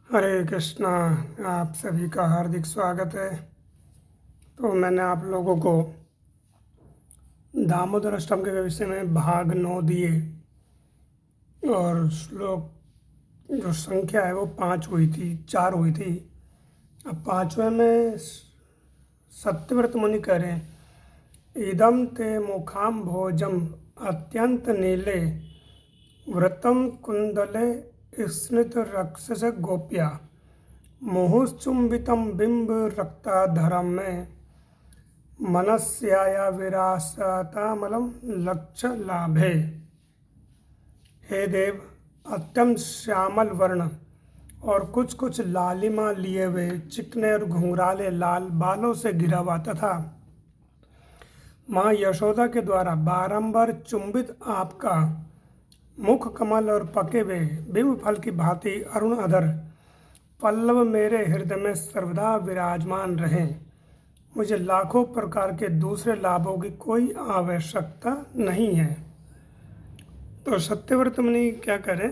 हरे कृष्णा। आप सभी का हार्दिक स्वागत है। तो मैंने आप लोगों को दामोदर अष्टकम के विषय में भाग 9 दिए और श्लोक जो संख्या है वो 5 हुई थी, 4 हुई थी। अब 5वें में सत्यव्रत मुनि कह रहे हैं, इदम ते मुखाम भोजम अत्यंत नीले व्रतम कुंडले स्नित रक्षस गोप्या मुहुश्चुंबितम बिंब रक्ताधरम में मनस्याया विरासतामलम लक्ष्य लाभे। हे देव, अत्यंत श्यामल वर्ण और कुछ कुछ लालिमा लिए हुए चिकने और घुंघराले लाल बालों से घिरा हुआ तथा माँ यशोदा के द्वारा बारंबार चुंबित आपका मुख कमल और पके हुए बिंब फल की भांति अरुण अधर पल्लव मेरे हृदय में सर्वदा विराजमान रहें। मुझे लाखों प्रकार के दूसरे लाभों की कोई आवश्यकता नहीं है। तो सत्यव्रत मुनि क्या करें,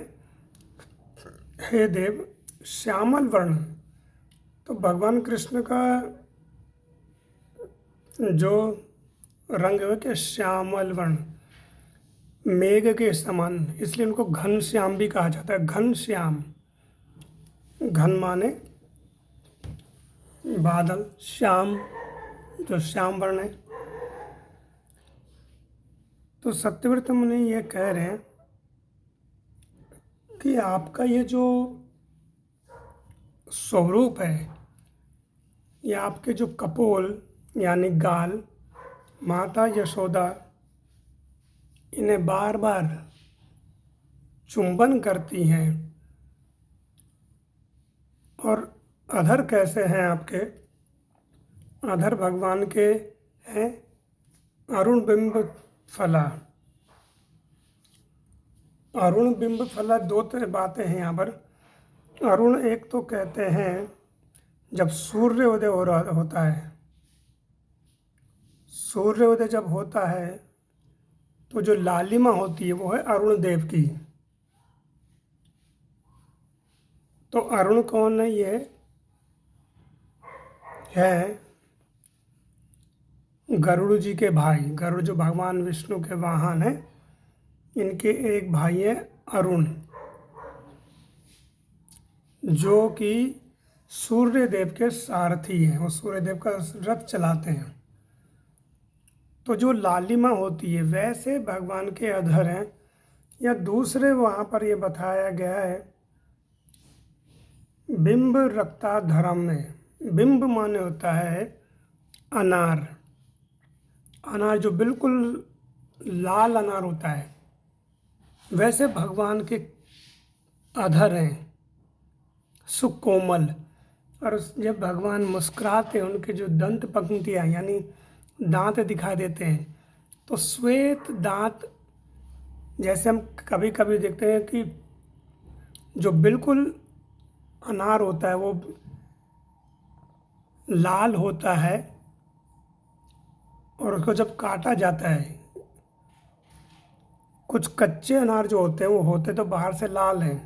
हे देव, श्यामल वर्ण, तो भगवान कृष्ण का जो रंग है कि श्यामल वर्ण, मेघ के समान, इसलिए उनको घन श्याम भी कहा जाता है। घन श्याम, घन माने बादल, श्याम जो श्याम वर्ण है। तो सत्यव्रत मुनि ये कह रहे हैं कि आपका ये जो स्वरूप है, ये आपके जो कपोल यानी गाल माता यशोदा इन्हें बार बार चुंबन करती हैं। और अधर कैसे हैं आपके? अधर भगवान के हैं अरुण बिंब फला। अरुण बिंब फला दो बातें हैं यहाँ पर। अरुण एक तो कहते हैं जब सूर्योदय हो रहा होता है, सूर्योदय जब होता है तो जो लालिमा होती है वो है अरुण देव की। तो अरुण कौन है? ये है गरुड़ जी के भाई। गरुड़ जो भगवान विष्णु के वाहन हैं, इनके एक भाई है अरुण, जो कि सूर्य देव के सारथी हैं। वो सूर्य देव का रथ चलाते हैं। तो जो लालिमा होती है वैसे भगवान के अधर हैं, या दूसरे वहाँ पर ये बताया गया है बिंब रक्ताधरम में। बिंब माने होता है अनार। अनार जो बिल्कुल लाल अनार होता है, वैसे भगवान के अधर हैं, सुकोमल। और जब भगवान मुस्कुराते हैं, उनके जो दंत पंक्तियाँ यानी दांत दिखाई देते हैं, तो श्वेत दांत, जैसे हम कभी कभी देखते हैं कि जो बिल्कुल अनार होता है वो लाल होता है और उसको जब काटा जाता है, कुछ कच्चे अनार जो होते हैं वो होते तो बाहर से लाल हैं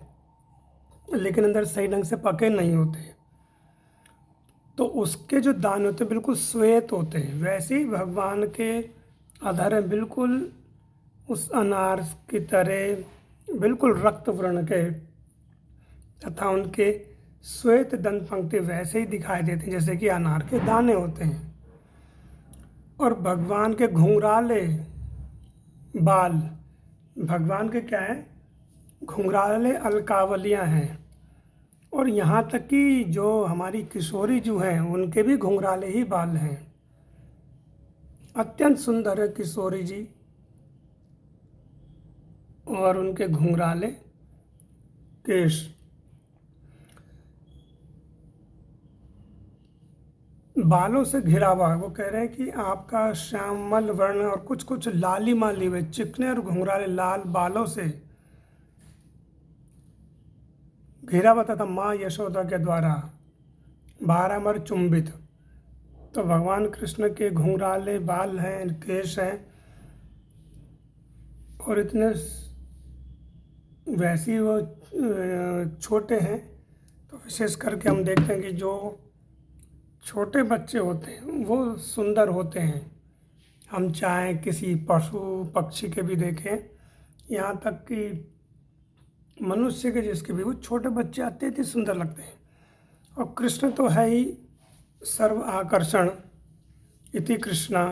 लेकिन अंदर सही ढंग से पके नहीं होते, तो उसके जो दाने होते हैं बिल्कुल श्वेत होते हैं। वैसे ही भगवान के अधर हैं बिल्कुल उस अनार की तरह, बिल्कुल रक्त वर्ण के, तथा उनके श्वेत दंत पंक्ति वैसे ही दिखाई देते हैं जैसे कि अनार के दाने होते हैं। और भगवान के घुंघराले बाल, भगवान के क्या है, घुंघराले अलकावलियाँ हैं। और यहाँ तक कि जो हमारी किशोरी जो हैं उनके भी घुंघराले ही बाल हैं। अत्यंत सुंदर है किशोरी जी, और उनके घुंघराले केश। बालों से घिरा हुआ है। वो कह रहे हैं कि आपका श्यामल वर्ण और कुछ कुछ लालिमा लिए हुए चिकने और घुंघराले लाल बालों से घिरा हुआ तथा माँ यशोदा के द्वारा बारंबार चुंबित। तो भगवान कृष्ण के घुंघराले बाल हैं, केश हैं, और इतने वैसे ही वो छोटे हैं, तो विशेष करके हम देखते हैं कि जो छोटे बच्चे होते हैं वो सुंदर होते हैं। हम चाहे किसी पशु पक्षी के भी देखें, यहाँ तक कि मनुष्य के जिसके भी, वो छोटे बच्चे अत्यधिक सुंदर लगते हैं। और कृष्ण तो है ही सर्व आकर्षण, इति कृष्णा,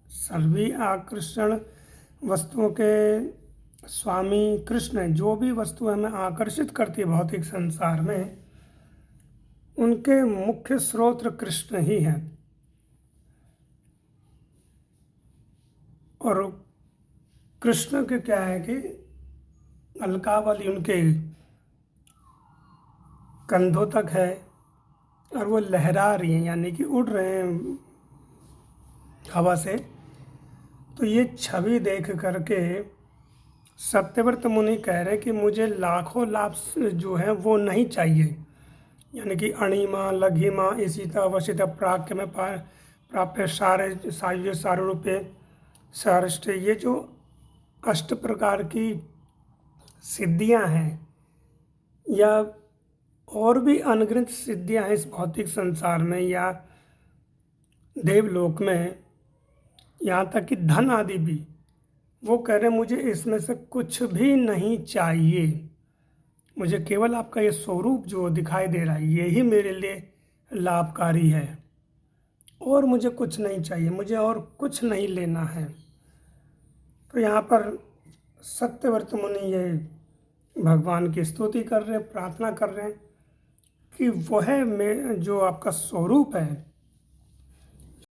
सभी आकर्षण वस्तुओं के स्वामी कृष्ण हैं। जो भी वस्तु हमें आकर्षित करती है भौतिक संसार में, उनके मुख्य स्रोत कृष्ण ही हैं। और कृष्ण के क्या है कि अलकावली उनके कंधों तक है और वो लहरा रही हैं, यानी कि उड़ रहे हैं हवा से। तो ये छवि देख करके सत्यव्रत मुनि कह रहे कि मुझे लाखों लाभ जो है वो नहीं चाहिए, यानी कि अणिमा लघिमा इसिता वसिता प्राक्य में प्राप्य सारे सायुज सारूपे सारिष्टे, ये जो 8 प्रकार की सिद्धियां हैं या और भी अनगिनत सिद्धियां हैं इस भौतिक संसार में या देवलोक में, यहाँ तक कि धन आदि भी, वो कह रहे मुझे इसमें से कुछ भी नहीं चाहिए। मुझे केवल आपका ये स्वरूप जो दिखाई दे रहा है यही मेरे लिए लाभकारी है, और मुझे कुछ नहीं चाहिए, मुझे और कुछ नहीं लेना है। तो यहाँ पर सत्यव्रत मुनि ये भगवान की स्तुति कर रहे हैं, प्रार्थना कर रहे हैं कि वह में जो आपका स्वरूप है